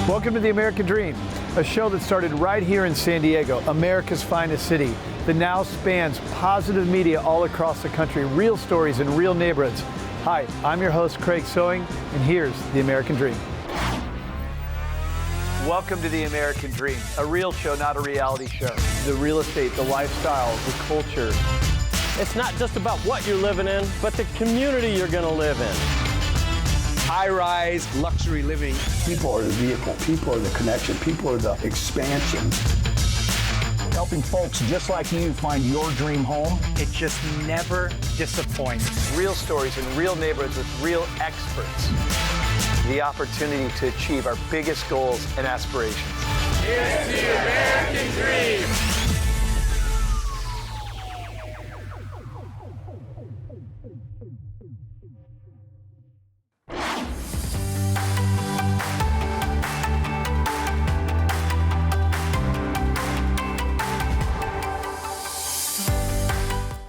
Welcome to The American Dream, a show that started right here in San Diego, America's finest city, that now spans positive media all across the country, real stories in real neighborhoods. Hi, I'm your host, Craig Sewing, and here's The American Dream. Welcome to The American Dream, a real show, not a reality show. The real estate, the lifestyle, the culture. It's not just about what you're living in, but the community you're going to live in. High-rise luxury living. People are the vehicle, people are the connection, people are the expansion. Helping folks just like you find your dream home. It just never disappoints. Real stories in real neighborhoods with real experts. The opportunity to achieve our biggest goals and aspirations. It's the American Dream.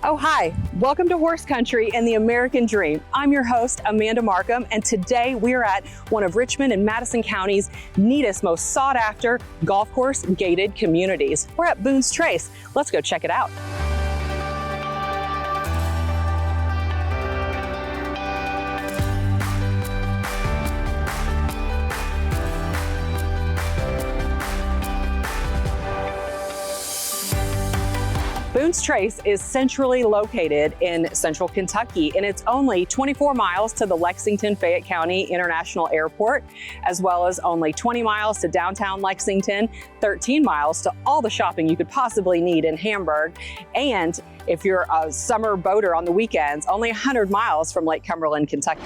Oh, hi. Welcome to Horse Country and the American Dream. I'm your host, Amanda Markham, and today we're at one of Richmond and Madison County's neatest, most sought after golf course gated communities. We're at Boone's Trace. Let's go check it out. Boone's Trace is centrally located in central Kentucky, and it's only 24 miles to the Lexington-Fayette County International Airport, as well as only 20 miles to downtown Lexington, 13 miles to all the shopping you could possibly need in Hamburg, and if you're a summer boater on the weekends, only 100 miles from Lake Cumberland, Kentucky.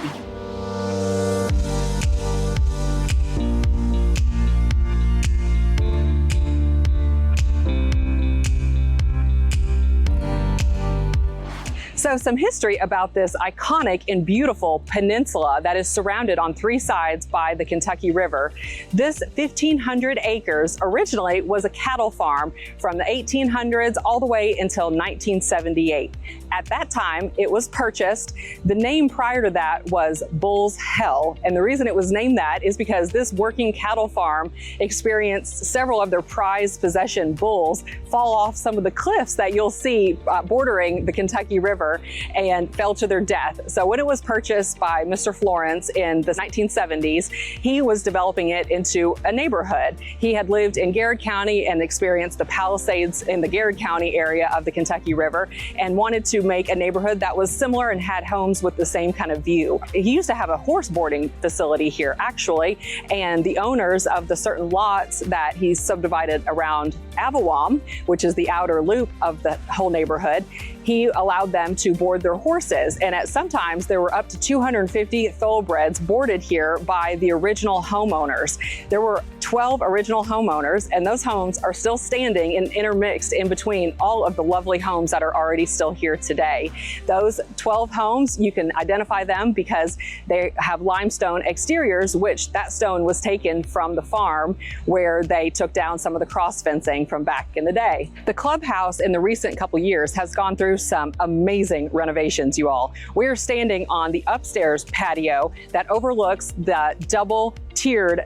So some history about this iconic and beautiful peninsula that is surrounded on three sides by the Kentucky River. This 1,500 acres originally was a cattle farm from the 1800s all the way until 1978. At that time, it was purchased. The name prior to that was Bull's Hell. And the reason it was named that is because this working cattle farm experienced several of their prized possession bulls fall off some of the cliffs that you'll see bordering the Kentucky River and fell to their death. So when it was purchased by Mr. Florence in the 1970s, he was developing it into a neighborhood. He had lived in Garrett County and experienced the Palisades in the Garrett County area of the Kentucky River and wanted to make a neighborhood that was similar and had homes with the same kind of view. He used to have a horse boarding facility here actually, and the owners of the certain lots that he subdivided around Avawam, which is the outer loop of the whole neighborhood, he allowed them to board their horses. And at sometimes there were up to 250 thoroughbreds boarded here by the original homeowners. There were 12 original homeowners, and those homes are still standing and intermixed in between all of the lovely homes that are already still here today. Those 12 homes, you can identify them because they have limestone exteriors, which that stone was taken from the farm where they took down some of the cross fencing from back in the day. The clubhouse in the recent couple years has gone through some amazing renovations, you all. We're standing on the upstairs patio that overlooks the double-tiered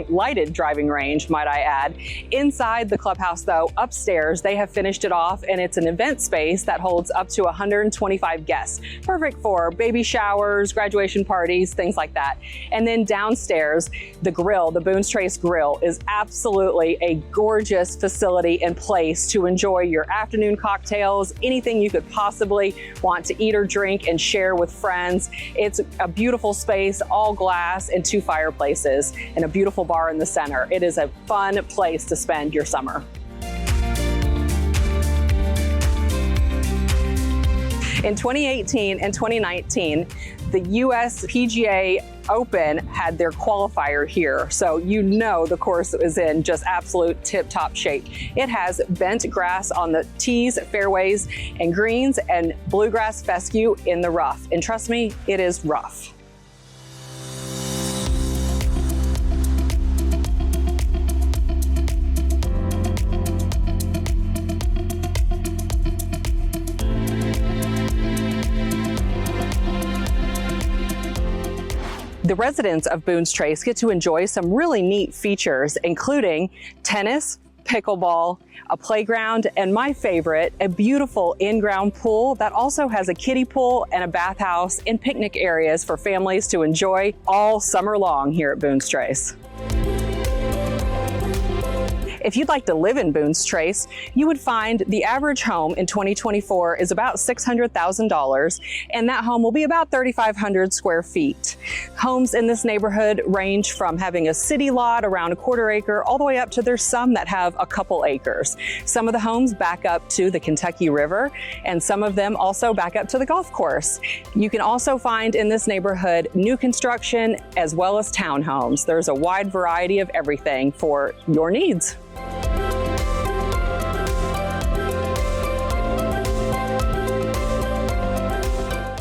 lighted driving range, might I add. Inside the clubhouse though, upstairs, they have finished it off and it's an event space that holds up to 125 guests. Perfect for baby showers, graduation parties, things like that. And then downstairs, the grill, the Boone's Trace Grill, is absolutely a gorgeous facility and place to enjoy your afternoon cocktails, anything you could possibly want to eat or drink and share with friends. It's a beautiful space, all glass and 2 fireplaces and a beautiful bar in the center. It is a fun place to spend your summer. In 2018 and 2019, the US PGA Open had their qualifier here, so you know the course is in just absolute tip-top shape. It has bent grass on the tees, fairways, and greens, and bluegrass fescue in the rough. And trust me, it is rough. The residents of Boone's Trace get to enjoy some really neat features, including tennis, pickleball, a playground, and my favorite, a beautiful in-ground pool that also has a kiddie pool and a bathhouse and picnic areas for families to enjoy all summer long here at Boone's Trace. If you'd like to live in Boone's Trace, you would find the average home in 2024 is about $600,000, and that home will be about 3,500 square feet. Homes in this neighborhood range from having a city lot around a quarter acre all the way up to there's some that have a couple acres. Some of the homes back up to the Kentucky River, and some of them also back up to the golf course. You can also find in this neighborhood new construction as well as townhomes. There's a wide variety of everything for your needs.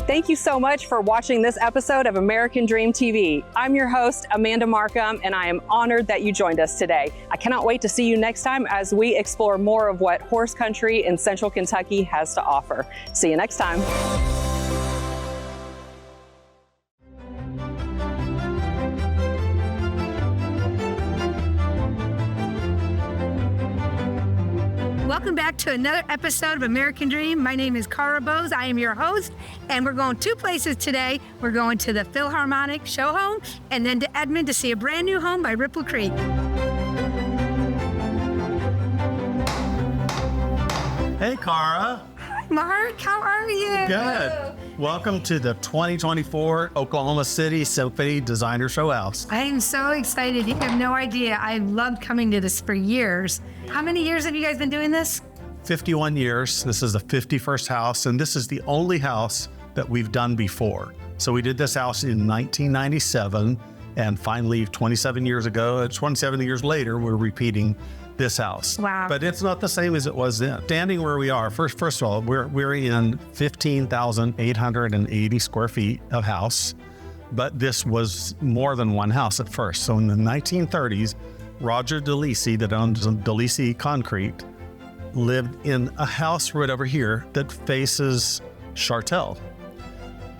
Thank you so much for watching this episode of American Dream TV. I'm your host, Amanda Markham, and I am honored that you joined us today. I cannot wait to see you next time as we explore more of what horse country in Central Kentucky has to offer. See you next time. Welcome back to another episode of American Dream. My name is Cara Bose. I am your host, and we're going two places today. We're going to the Philharmonic Show Home and then to Edmond to see a brand new home by Ripple Creek. Hey, Cara. Hi, Mark. How are you? Good. Welcome to the 2024 Oklahoma City Symphony Designer Show House. I am so excited. You have no idea. I've loved coming to this for years. How many years have you guys been doing this? 51 years. This is the 51st house, and this is the only house that we've done before. So we did this house in 1997, and finally 27 years later, we're repeating this house. Wow. But it's not the same as it was then. Standing where we are, first of all, we're in 15,880 square feet of house, but this was more than one house at first. So in the 1930s, Roger DeLisi, that owns DeLisi Concrete, lived in a house right over here that faces Chartel,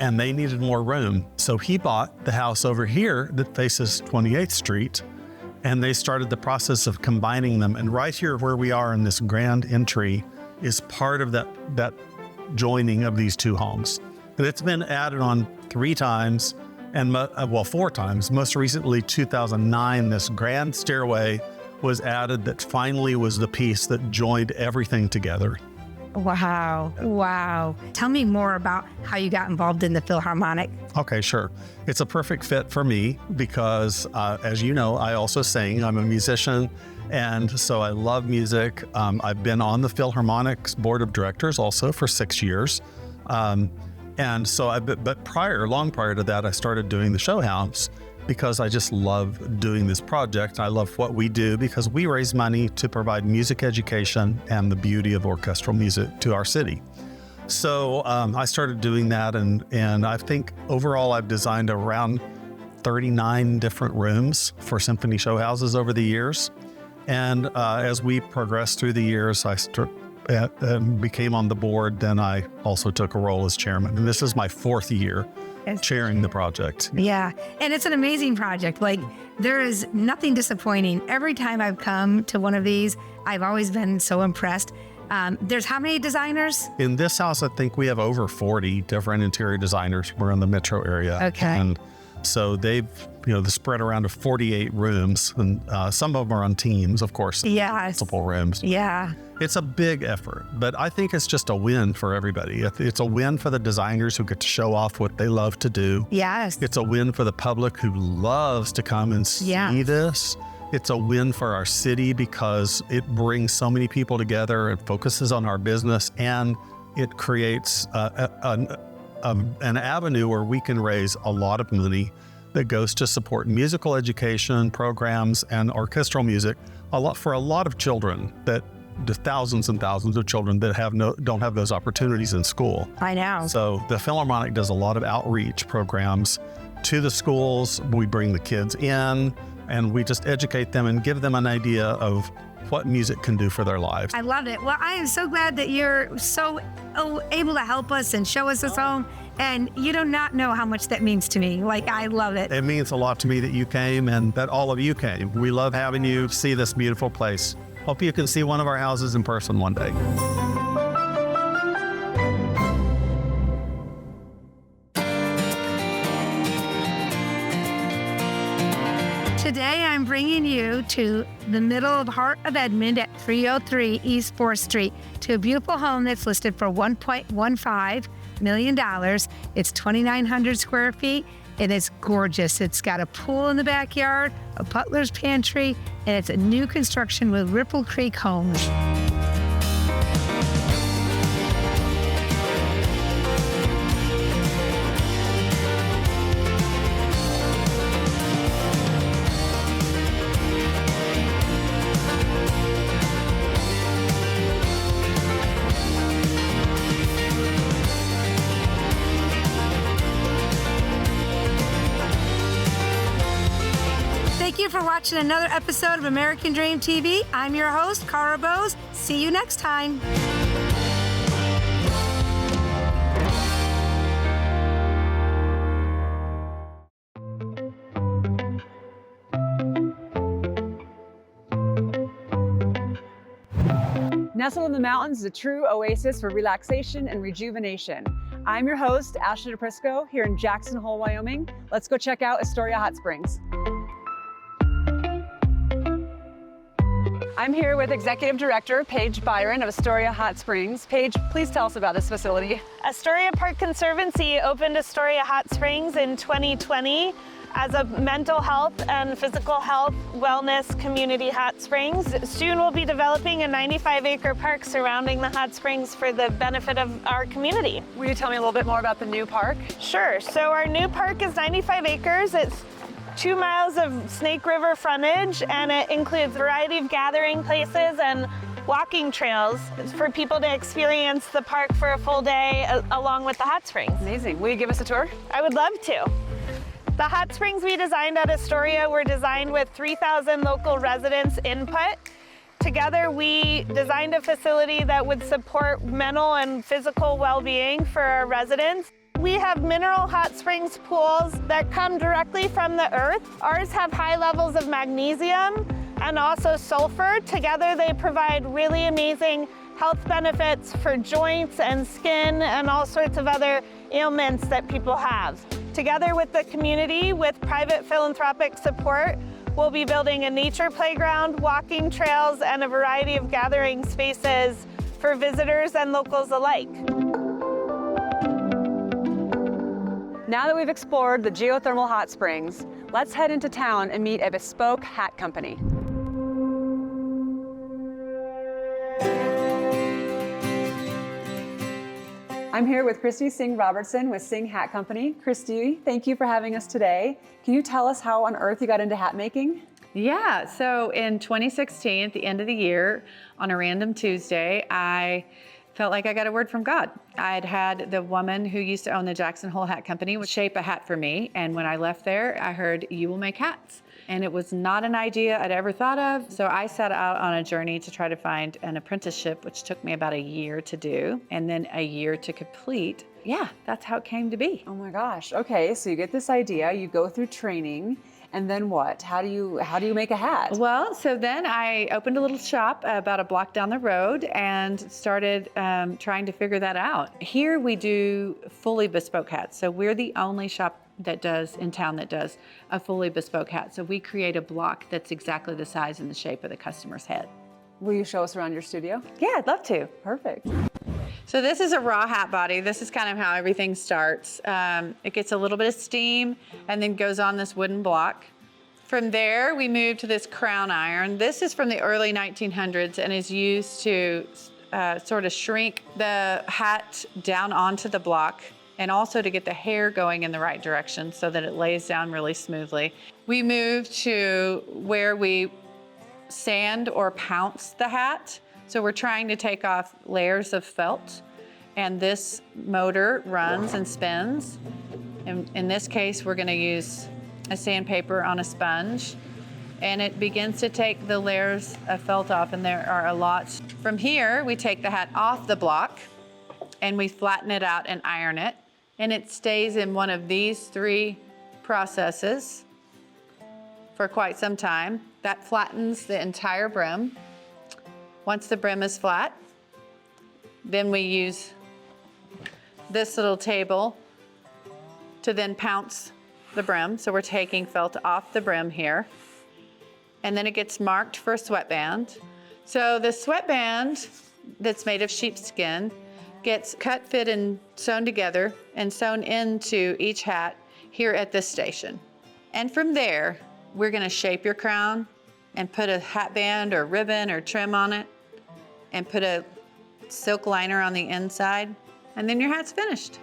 and they needed more room. So he bought the house over here that faces 28th Street, and they started the process of combining them. And right here where we are in this grand entry is part of that joining of these two homes. And it's been added on 3 times, and 4 times. Most recently, 2009, this grand stairway was added that finally was the piece that joined everything together. Wow. Wow. Tell me more about how you got involved in the Philharmonic. Okay, sure. It's a perfect fit for me because, as you know, I also sing. I'm a musician, and so I love music. I've been on the Philharmonic's board of directors also for 6 years. And so, long prior to that, I started doing the show house because I just love doing this project. I love what we do because we raise money to provide music education and the beauty of orchestral music to our city. So I started doing that, and I think overall I've designed around 39 different rooms for symphony show houses over the years. And as we progressed through the years, I became on the board. Then I also took a role as chairman. And this is my 4th year chairing the project. Yeah, and it's an amazing project. Like, there is nothing disappointing. Every time I've come to one of these, I've always been so impressed. There's how many designers? In this house, I think we have over 40 different interior designers. We're in the metro area. Okay. And so they've, they're spread around to 48 rooms, and some of them are on teams, of course. Yes. Multiple rooms. Yeah. It's a big effort, but I think it's just a win for everybody. It's a win for the designers who get to show off what they love to do. Yes. It's a win for the public who loves to come and see this. It's a win for our city because it brings so many people together and focuses on our business, and it creates an avenue where we can raise a lot of money that goes to support musical education programs and orchestral music for a lot of children, that the thousands and thousands of children that don't have those opportunities in school. I know. So the Philharmonic does a lot of outreach programs to the schools. We bring the kids in, and we just educate them and give them an idea of what music can do for their lives. I love it. Well, I am so glad that you're so able to help us and show us this home. And you do not know how much that means to me. Like, I love it. It means a lot to me that you came and that all of you came. We love having you see this beautiful place. Hope you can see one of our houses in person one day. Today, I'm bringing you to the middle of the heart of Edmond at 303 East 4th Street to a beautiful home that's listed for $1.15 million. It's 2,900 square feet, and it's gorgeous. It's got a pool in the backyard, a butler's pantry, and it's a new construction with Ripple Creek Homes. Thank you for watching another episode of American Dream TV. I'm your host, Cara Bose. See you next time. Nestled in the mountains is a true oasis for relaxation and rejuvenation. I'm your host, Ashley DePrisco, here in Jackson Hole, Wyoming. Let's go check out Astoria Hot Springs. I'm here with Executive Director Paige Byron of Astoria Hot Springs. Paige, please tell us about this facility. Astoria Park Conservancy opened Astoria Hot Springs in 2020 as a mental health and physical health wellness community hot springs. Soon we'll be developing a 95-acre park surrounding the hot springs for the benefit of our community. Will you tell me a little bit more about the new park? Sure. So our new park is 95 acres. It's 2 miles of Snake River frontage, and it includes a variety of gathering places and walking trails for people to experience the park for a full day along with the hot springs. Amazing. Will you give us a tour? I would love to. The hot springs we designed at Astoria were designed with 3,000 local residents' input. Together, we designed a facility that would support mental and physical well-being for our residents. We have mineral hot springs pools that come directly from the earth. Ours have high levels of magnesium and also sulfur. Together, they provide really amazing health benefits for joints and skin and all sorts of other ailments that people have. Together with the community, with private philanthropic support, we'll be building a nature playground, walking trails, and a variety of gathering spaces for visitors and locals alike. Now that we've explored the geothermal hot springs, let's head into town and meet a bespoke hat company. I'm here with Christy Singh Robertson with Singh Hat Company. Christy, thank you for having us today. Can you tell us how on earth you got into hat making? Yeah, so in 2016, at the end of the year, on a random Tuesday, I felt like I got a word from God. I'd had the woman who used to own the Jackson Hole Hat Company shape a hat for me, and when I left there, I heard, "You will make hats." And it was not an idea I'd ever thought of, so I set out on a journey to try to find an apprenticeship, which took me about a year to do, and then a year to complete. Yeah, that's how it came to be. Oh my gosh, okay, so you get this idea, you go through training, and then what? How do you make a hat? Well, so then I opened a little shop about a block down the road and started trying to figure that out. Here we do fully bespoke hats. So we're the only shop in town that does a fully bespoke hat. So we create a block that's exactly the size and the shape of the customer's head. Will you show us around your studio? Yeah, I'd love to. Perfect. So this is a raw hat body. This is kind of how everything starts. It gets a little bit of steam and then goes on this wooden block. From there, we move to this crown iron. This is from the early 1900s and is used to sort of shrink the hat down onto the block and also to get the hair going in the right direction so that it lays down really smoothly. We move to where we sand or pounce the hat. So we're trying to take off layers of felt, and this motor runs and spins. In this case, we're gonna use a sandpaper on a sponge, and it begins to take the layers of felt off, and there are a lot. From here, we take the hat off the block, and we flatten it out and iron it. and it stays in one of these 3 processes for quite some time. That flattens the entire brim. Once the brim is flat, then we use this little table to then pounce the brim. So we're taking felt off the brim here. And then it gets marked for a sweatband. So the sweatband that's made of sheepskin gets cut, fit, and sewn together and sewn into each hat here at this station. And from there, we're gonna shape your crown and put a hat band or ribbon or trim on it and put a silk liner on the inside, and then your hat's finished.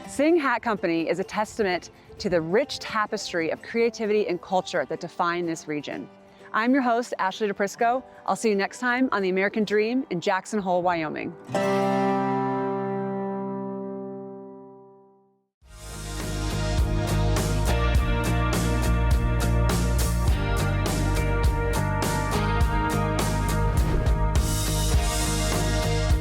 Singh Hat Company is a testament to the rich tapestry of creativity and culture that define this region. I'm your host, Ashley DePrisco. I'll see you next time on The American Dream in Jackson Hole, Wyoming.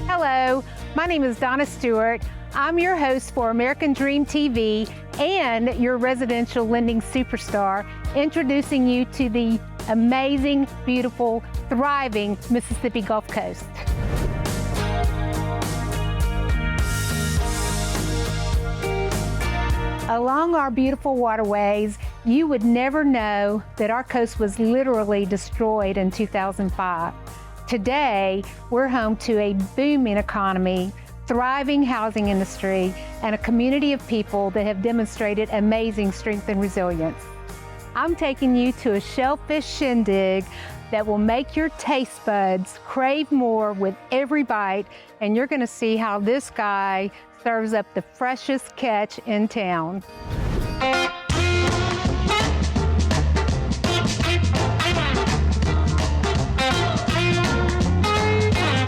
Hello, my name is Donna Stewart. I'm your host for American Dream TV and your residential lending superstar, introducing you to the amazing, beautiful, thriving Mississippi Gulf Coast. Along our beautiful waterways, you would never know that our coast was literally destroyed in 2005. Today, we're home to a booming economy, thriving housing industry, and a community of people that have demonstrated amazing strength and resilience. I'm taking you to a shellfish shindig that will make your taste buds crave more with every bite, and you're gonna see how this guy serves up the freshest catch in town.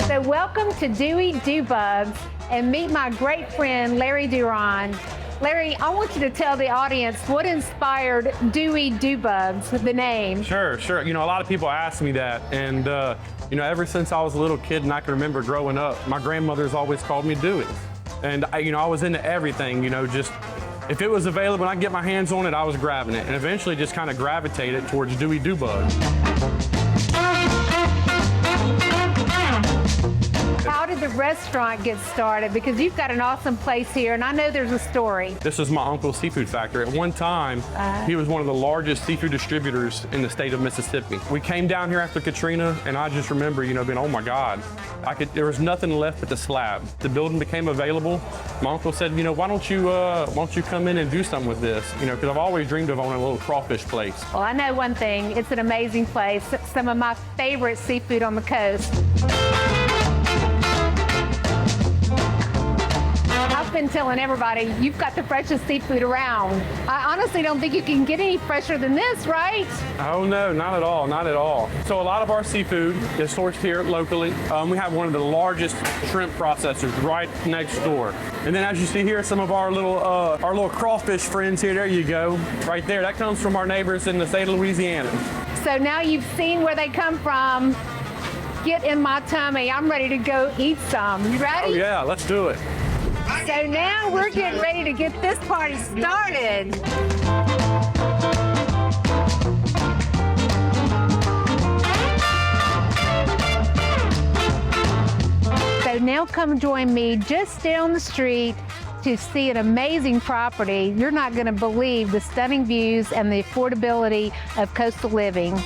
So welcome to Dewey Do Bugs, and meet my great friend, Larry Duran. Larry, I want you to tell the audience what inspired Dewey Do Bugs, the name. Sure. You know, a lot of people ask me that, and you know, ever since I was a little kid and I can remember growing up, my grandmother's always called me Dewey. And I was into everything, you know, just if it was available and I could get my hands on it, I was grabbing it, and eventually just kind of gravitated towards Dewey Do Bugs. How did the restaurant get started? Because you've got an awesome place here, and I know there's a story. This is my uncle's seafood factory. At one time, he was one of the largest seafood distributors in the state of Mississippi. We came down here after Katrina, and I just remember, you know, being, oh my God, there was nothing left but the slab. The building became available. My uncle said, you know, why don't you come in and do something with this? You know, because I've always dreamed of owning a little crawfish place. Well, I know one thing, it's an amazing place. Some of my favorite seafood on the coast. I've been telling everybody, you've got the freshest seafood around. I honestly don't think you can get any fresher than this, right? Oh no, not at all, not at all. So a lot of our seafood is sourced here locally. We have one of the largest shrimp processors right next door. And then as you see here, some of our little crawfish friends here, there you go, right there. That comes from our neighbors in the state of Louisiana. So now you've seen where they come from. Get in my tummy, I'm ready to go eat some. You ready? Oh yeah, let's do it. So now we're getting ready to get this party started. So now come join me just down the street to see an amazing property. You're not going to believe the stunning views and the affordability of coastal living.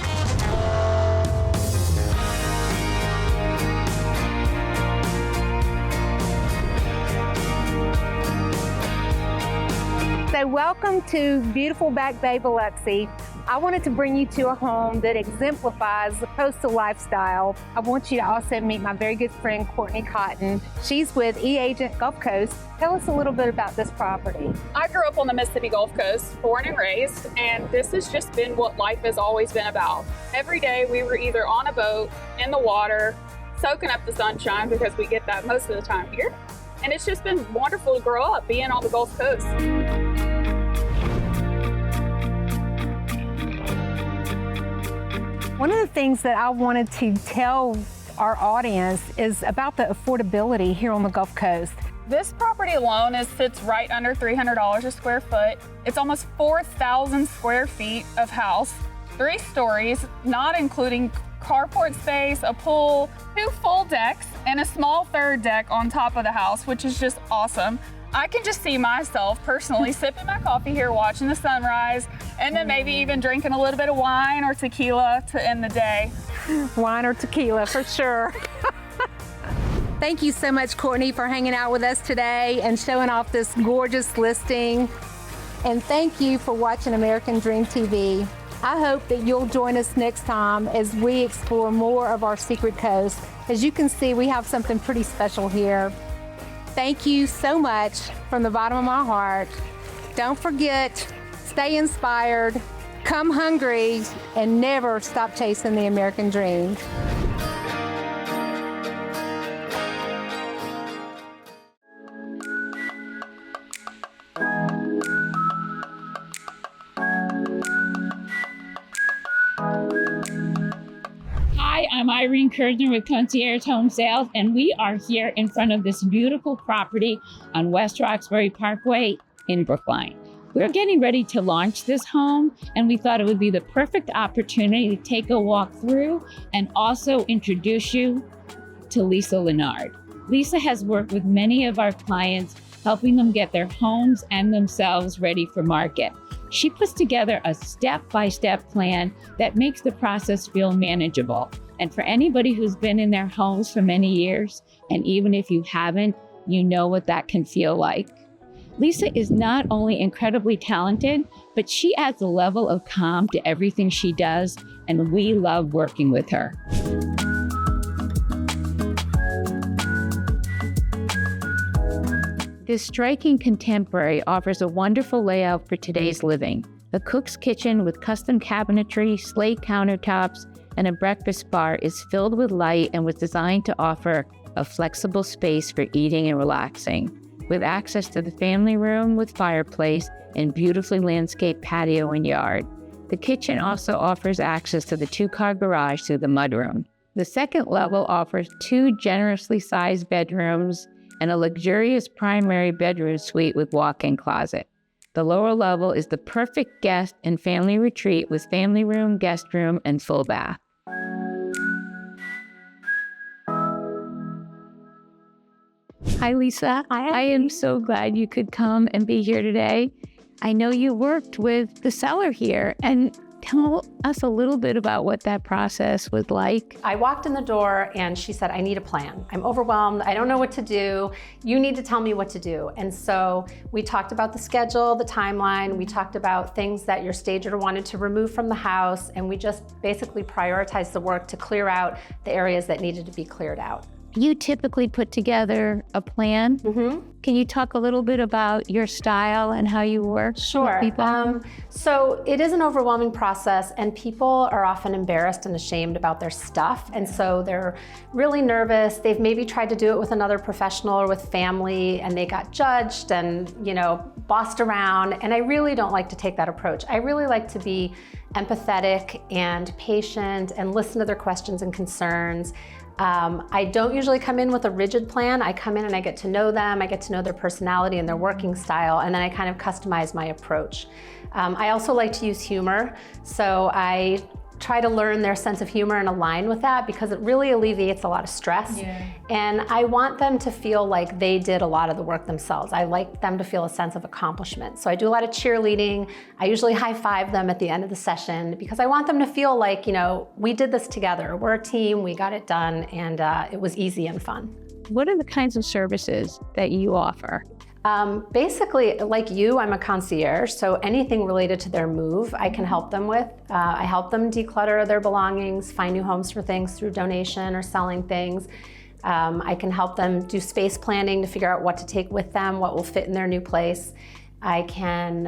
So welcome to beautiful Back Bay, Biloxi. I wanted to bring you to a home that exemplifies the coastal lifestyle. I want you to also meet my very good friend, Courtney Cotton. She's with E-Agent Gulf Coast. Tell us a little bit about this property. I grew up on the Mississippi Gulf Coast, born and raised, and this has just been what life has always been about. Every day we were either on a boat, in the water, soaking up the sunshine because we get that most of the time here. And it's just been wonderful to grow up being on the Gulf Coast. One of the things that I wanted to tell our audience is about the affordability here on the Gulf Coast. This property alone sits right under $300 a square foot. It's almost 4,000 square feet of house, 3 stories, not including carport space, a pool, 2 full decks, and a small 3rd deck on top of the house, which is just awesome. I can just see myself personally sipping my coffee here, watching the sunrise, and then maybe even drinking a little bit of wine or tequila to end the day. Wine or tequila for sure. Thank you so much, Courtney, for hanging out with us today and showing off this gorgeous listing. And thank you for watching American Dream TV. I hope that you'll join us next time as we explore more of our secret coast. As you can see, we have something pretty special here. Thank you so much from the bottom of my heart. Don't forget, stay inspired, come hungry, and never stop chasing the American dream. Hi, I'm Irene Kersner with Concierge Home Sales, and we are here in front of this beautiful property on West Roxbury Parkway in Brookline. We're getting ready to launch this home, and we thought it would be the perfect opportunity to take a walk through and also introduce you to Lisa Leonard. Lisa has worked with many of our clients, helping them get their homes and themselves ready for market. She puts together a step-by-step plan that makes the process feel manageable. And for anybody who's been in their homes for many years, and even if you haven't, you know what that can feel like. Lisa is not only incredibly talented, but she adds a level of calm to everything she does, and we love working with her. This striking contemporary offers a wonderful layout for today's living. A cook's kitchen with custom cabinetry, slate countertops, and a breakfast bar is filled with light and was designed to offer a flexible space for eating and relaxing, with access to the family room with fireplace and beautifully landscaped patio and yard. The kitchen also offers access to the 2-car garage through the mudroom. The second level offers 2 generously sized bedrooms and a luxurious primary bedroom suite with walk-in closet. The lower level is the perfect guest and family retreat with family room, guest room, and full bath. Hi, Lisa. Hi. I am so glad you could come and be here today. I know you worked with the seller here, and tell us a little bit about what that process was like. I walked in the door and she said, I need a plan. I'm overwhelmed. I don't know what to do. You need to tell me what to do. And so we talked about the schedule, the timeline. We talked about things that your stager wanted to remove from the house. And we just basically prioritized the work to clear out the areas that needed to be cleared out. You typically put together a plan. Mm-hmm. Can you talk a little bit about your style and how you work with people? So it is an overwhelming process, and people are often embarrassed and ashamed about their stuff. And so they're really nervous. They've maybe tried to do it with another professional or with family, and they got judged and, bossed around. And I really don't like to take that approach. I really like to be empathetic and patient and listen to their questions and concerns. I don't usually come in with a rigid plan. I come in and I get to know them, I get to know their personality and their working style, and then I kind of customize my approach. I also like to use humor, so I try to learn their sense of humor and align with that because it really alleviates a lot of stress. Yeah. And I want them to feel like they did a lot of the work themselves. I like them to feel a sense of accomplishment. So I do a lot of cheerleading. I usually high-five them at the end of the session because I want them to feel like, we did this together. We're a team, we got it done, and it was easy and fun. What are the kinds of services that you offer? Basically, like you, I'm a concierge, so anything related to their move, I can help them with. I help them declutter their belongings, find new homes for things through donation or selling things. I can help them do space planning to figure out what to take with them, what will fit in their new place. I can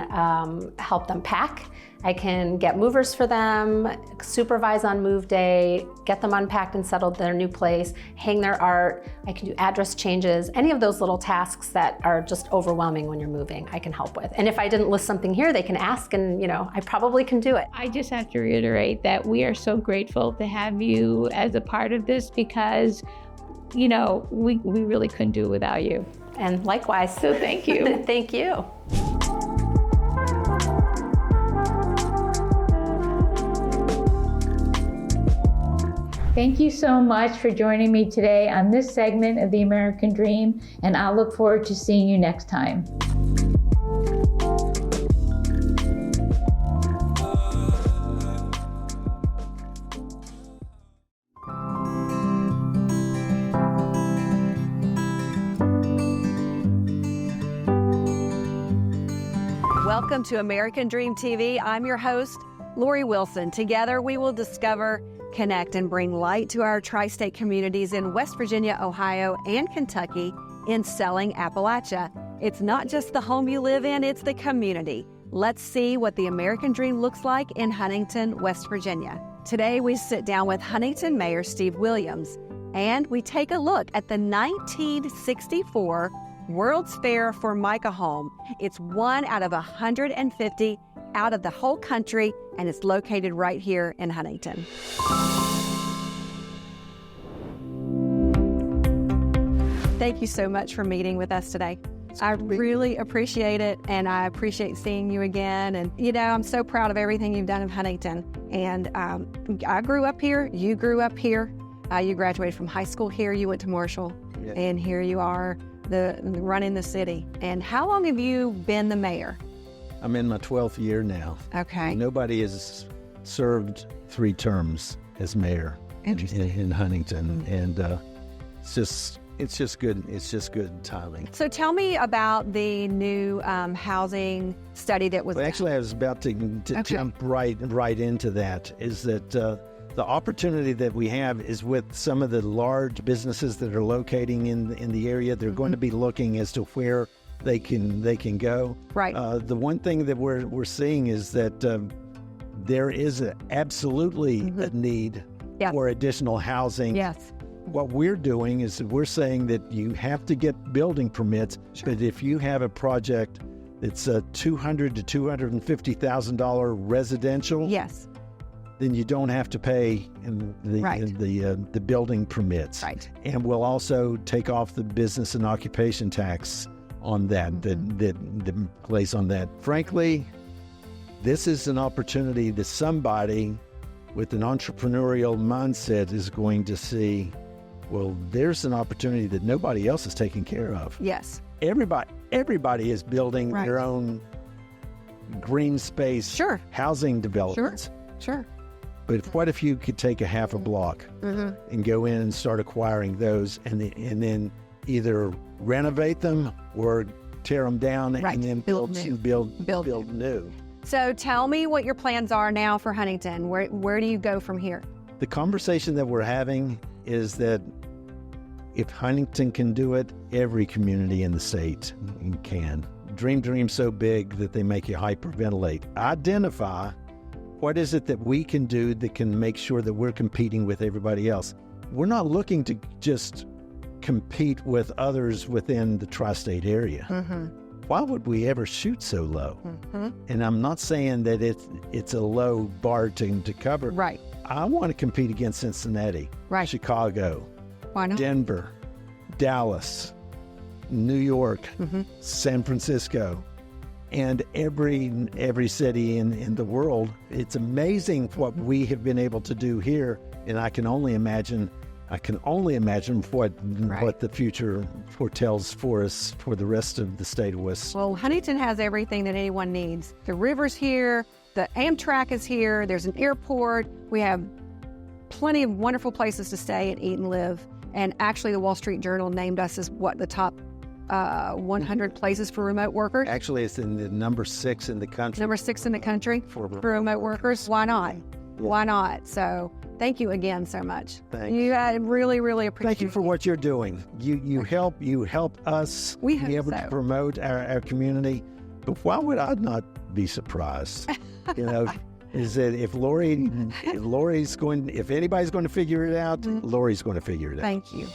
help them pack. I can get movers for them, supervise on move day, get them unpacked and settled in their new place, hang their art. I can do address changes, any of those little tasks that are just overwhelming when you're moving, I can help with. And if I didn't list something here, they can ask and, I probably can do it. I just have to reiterate that we are so grateful to have you as a part of this because you know, we really couldn't do it without you. And likewise. So thank you. Thank you. Thank you so much for joining me today on this segment of the American Dream, and I'll look forward to seeing you next time. Welcome to American Dream TV. I'm your host, Lori Wilson. Together we will discover, connect, and bring light to our tri-state communities in West Virginia, Ohio, and Kentucky in Selling Appalachia. It's not just the home you live in, it's the community. Let's see what the American Dream looks like in Huntington, West Virginia. Today we sit down with Huntington Mayor Steve Williams, and we take a look at the 1964 World's Fair Formica home. It's one out of 150 out of the whole country, and it's located right here in Huntington. Thank you so much for meeting with us today. I really appreciate it, and I appreciate seeing you again. And, you know, I'm so proud of everything you've done in Huntington. And I grew up here. You grew up here. You graduated from high school here. You went to Marshall, and here you are running the city. And how long have you been the mayor? I'm in my 12th year now. Okay. Nobody has served 3 terms as mayor in Huntington, and it's just good. It's just good timing. So tell me about the new housing study that was. Well, actually, I was about to jump right into that. Is that the opportunity that we have is with some of the large businesses that are locating in the area. They're going to be looking as to where they can go. Right. The one thing that we're seeing is that there is absolutely a need for additional housing. Yes. What we're doing is we're saying that you have to get building permits, but if you have a project that's $200,000 to $250,000 residential, yes, then you don't have to pay the building permits. Right. And we'll also take off the business and occupation tax on that, that place on that. Frankly, this is an opportunity that somebody with an entrepreneurial mindset is going to see, well, there's an opportunity that nobody else is taking care of. Yes. Everybody is building their own green space housing developments. Sure. But what if you could take a half a block and go in and start acquiring those and then either renovate them or tear them down and then build new. So tell me what your plans are now for Huntington. Where do you go from here? The conversation that we're having is that if Huntington can do it, every community in the state can. Dream so big that they make you hyperventilate. Identify what is it that we can do that can make sure that we're competing with everybody else. We're not looking to just compete with others within the tri-state area. Why would we ever shoot so low? And I'm not saying that it's a low bar to cover. Right. I want to compete against Cincinnati, Chicago, why not? Denver, Dallas, New York, San Francisco, and every city in the world. It's amazing what we have been able to do here, and I can only imagine what the future foretells for us for the rest of the state of West. Well, Huntington has everything that anyone needs. The river's here, the Amtrak is here, there's an airport, we have plenty of wonderful places to stay and eat and live. And actually, the Wall Street Journal named us as the top 100 places for remote workers. Actually, it's in the number 6 in the country. Number 6 in the country for remote workers. Why not? Yeah. Why not? So thank you again so much. Thanks. You really appreciate it. Thank you for what you're doing. You help us be able to promote our community. But why would I not be surprised? Is that if if anybody's going to figure it out, Lori's going to figure it out. Thank you.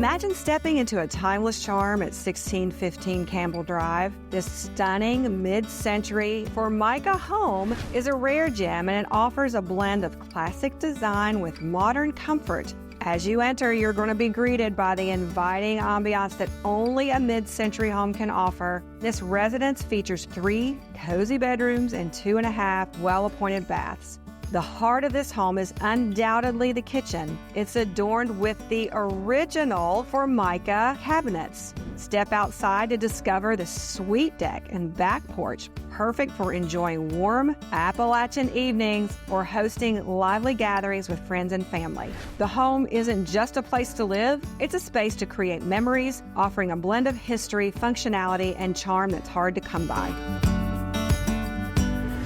Imagine stepping into a timeless charm at 1615 Campbell Drive. This stunning mid-century Formica home is a rare gem, and it offers a blend of classic design with modern comfort. As you enter, you're going to be greeted by the inviting ambiance that only a mid-century home can offer. This residence features 3 cozy bedrooms and 2.5 well-appointed baths. The heart of this home is undoubtedly the kitchen. It's adorned with the original Formica cabinets. Step outside to discover the suite deck and back porch, perfect for enjoying warm Appalachian evenings or hosting lively gatherings with friends and family. The home isn't just a place to live, it's a space to create memories, offering a blend of history, functionality, and charm that's hard to come by.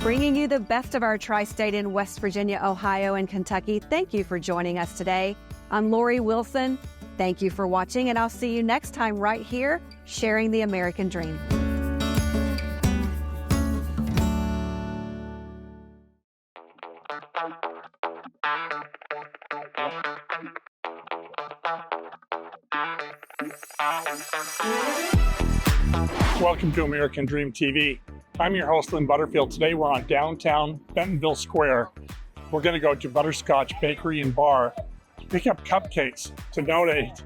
Bringing you the best of our tri-state in West Virginia, Ohio, and Kentucky, thank you for joining us today. I'm Lori Wilson. Thank you for watching, and I'll see you next time right here, sharing the American dream. Welcome to American Dream TV. I'm your host, Lynn Butterfield. Today we're on downtown Bentonville Square. We're going to go to Butterscotch Bakery and Bar to pick up cupcakes to donate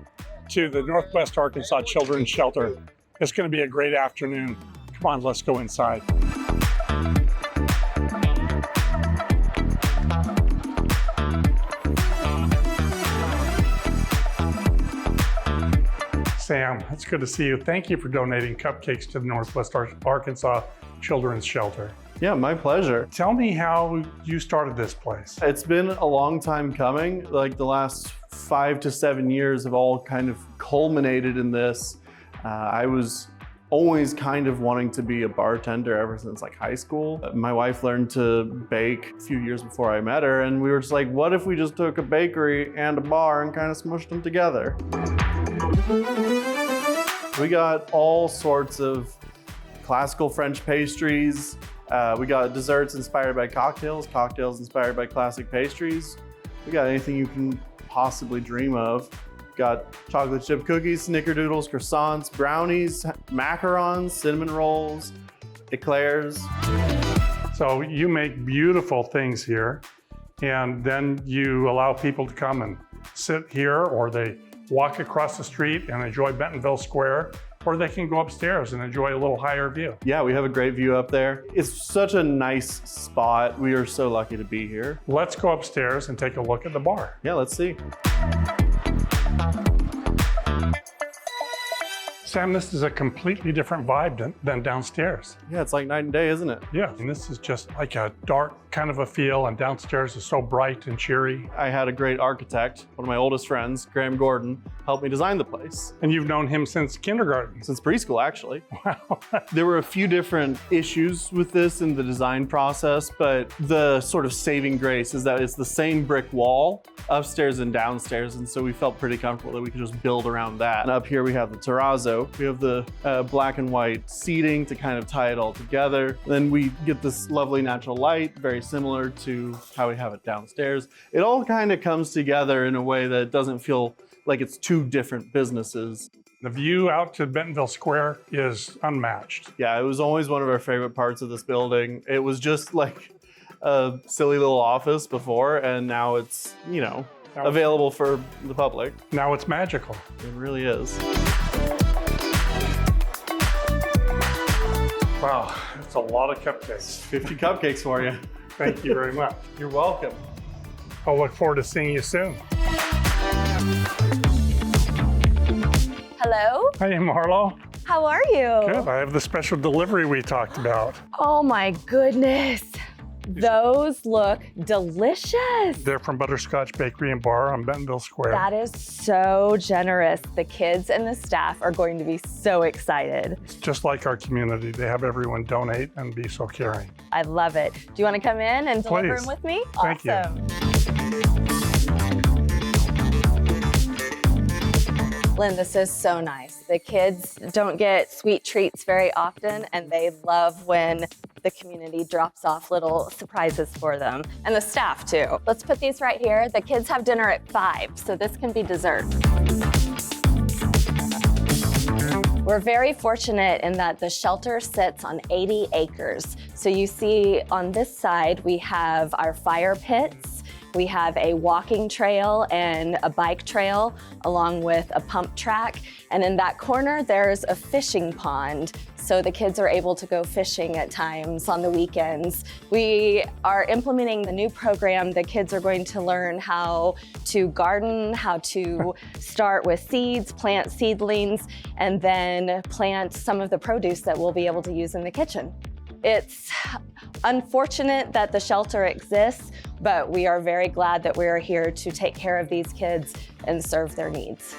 to the Northwest Arkansas Children's Shelter. It's going to be a great afternoon. Come on, let's go inside. Sam, it's good to see you. Thank you for donating cupcakes to the Northwest Arkansas Children's Shelter. Yeah, my pleasure. Tell me how you started this place. It's been a long time coming. Like the last 5 to 7 years have all kind of culminated in this. I was always kind of wanting to be a bartender ever since like high school. My wife learned to bake a few years before I met her, and we were just like, what if we just took a bakery and a bar and kind of smushed them together? We got all sorts of classical French pastries. We got desserts inspired by cocktails, cocktails inspired by classic pastries. We got anything you can possibly dream of. Got chocolate chip cookies, snickerdoodles, croissants, brownies, macarons, cinnamon rolls, eclairs. So you make beautiful things here, and then you allow people to come and sit here, or they walk across the street and enjoy Bentonville Square, or they can go upstairs and enjoy a little higher view. Yeah, we have a great view up there. It's such a nice spot. We are so lucky to be here. Let's go upstairs and take a look at the bar. Yeah, let's see. Sam, this is a completely different vibe than downstairs. Yeah, it's like night and day, isn't it? Yeah, and this is just like a dark kind of a feel, and downstairs is so bright and cheery. I had a great architect, one of my oldest friends, Graham Gordon, help me design the place. And you've known him since kindergarten? Since preschool, actually. Wow. There were a few different issues with this in the design process, but the sort of saving grace is that it's the same brick wall upstairs and downstairs, and so we felt pretty comfortable that we could just build around that. And up here we have the terrazzo. We have the black and white seating to kind of tie it all together. Then we get this lovely natural light, very similar to how we have it downstairs. It all kind of comes together in a way that doesn't feel like it's two different businesses. The view out to Bentonville Square is unmatched. Yeah, it was always one of our favorite parts of this building. It was just like a silly little office before, and now it's, you know, available for the public. Now it's magical. It really is. Wow, that's a lot of cupcakes. 50 cupcakes for you. Thank you very much. You're welcome. I'll look forward to seeing you soon. Hello? Hi, Marlo. How are you? Good. I have the special delivery we talked about. Oh my goodness. Those look delicious. They're from Butterscotch Bakery and Bar on Bentonville Square. That is so generous. The kids and the staff are going to be so excited. It's just like our community. They have everyone donate and be so caring. I love it. Do you want to come in and deliver Please. them with me? Thank awesome. Lynn, this is so nice. The kids don't get sweet treats very often, and they love when the community drops off little surprises for them, and the staff too. Let's put these right here. The kids have dinner at 5, so this can be dessert. We're very fortunate in that the shelter sits on 80 acres. So you see on this side, we have our fire pits. We have a walking trail and a bike trail along with a pump track. And in that corner, there's a fishing pond. So the kids are able to go fishing at times on the weekends. We are implementing the new program. The kids are going to learn how to garden, how to start with seeds, plant seedlings, and then plant some of the produce that we'll be able to use in the kitchen. It's unfortunate that the shelter exists, but we are very glad that we are here to take care of these kids and serve their needs.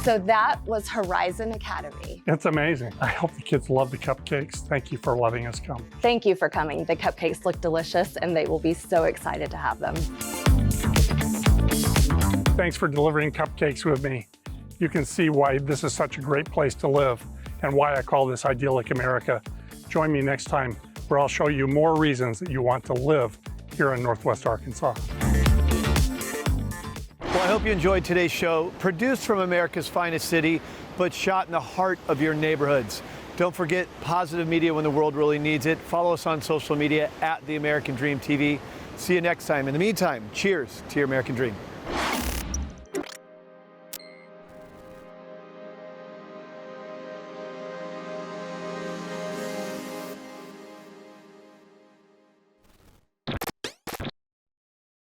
So that was Horizon Academy. It's amazing. I hope the kids love the cupcakes. Thank you for letting us come. Thank you for coming. The cupcakes look delicious and they will be so excited to have them. Thanks for delivering cupcakes with me. You can see why this is such a great place to live and why I call this idyllic America. Join me next time where I'll show you more reasons that you want to live here in Northwest Arkansas. Well, I hope you enjoyed today's show, produced from America's finest city, but shot in the heart of your neighborhoods. Don't forget positive media when the world really needs it. Follow us on social media at The American Dream TV. See you next time. In the meantime, cheers to your American dream.